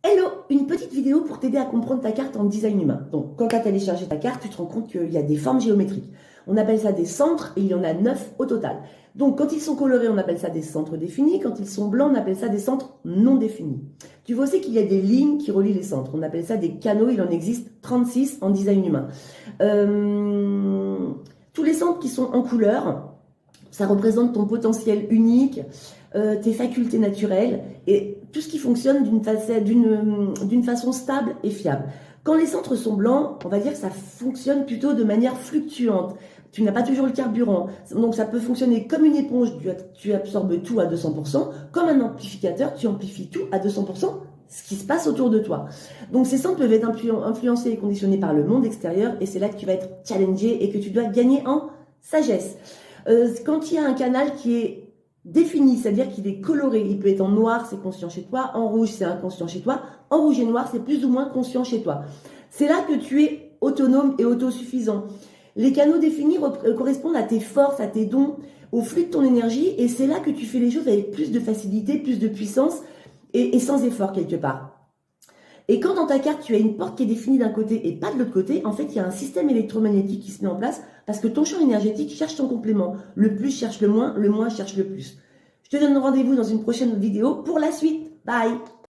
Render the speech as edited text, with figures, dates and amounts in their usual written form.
Hello, une petite vidéo pour t'aider à comprendre ta carte en design humain. Donc, quand tu as téléchargé ta carte, tu te rends compte qu'il y a des formes géométriques. On appelle ça des centres et il y en a 9 au total. Donc, quand ils sont colorés, on appelle ça des centres définis. Quand ils sont blancs, on appelle ça des centres non définis. Tu vois aussi qu'il y a des lignes qui relient les centres. On appelle ça des canaux. Il en existe 36 en design humain. Tous les centres qui sont en couleur, ça représente ton potentiel unique, tes facultés naturelles et tout ce qui fonctionne d'une façon stable et fiable. Quand les centres sont blancs, on va dire que ça fonctionne plutôt de manière fluctuante. Tu n'as pas toujours le carburant, donc ça peut fonctionner comme une éponge, tu absorbes tout à 200%, comme un amplificateur, tu amplifies tout à 200%, ce qui se passe autour de toi. Donc ces centres peuvent être influencés et conditionnés par le monde extérieur, et c'est là que tu vas être challengé et que tu dois gagner en sagesse. Quand il y a un canal qui est défini, c'est-à-dire qu'il est coloré, il peut être en noir, c'est conscient chez toi, en rouge, c'est inconscient chez toi, en rouge et noir, c'est plus ou moins conscient chez toi. C'est là que tu es autonome et autosuffisant. Les canaux définis correspondent à tes forces, à tes dons, au flux de ton énergie, et c'est là que tu fais les choses avec plus de facilité, plus de puissance et sans effort quelque part. Et quand dans ta carte, tu as une porte qui est définie d'un côté et pas de l'autre côté, en fait, il y a un système électromagnétique qui se met en place parce que ton champ énergétique cherche ton complément. Le plus cherche le moins cherche le plus. Je te donne rendez-vous dans une prochaine vidéo pour la suite. Bye!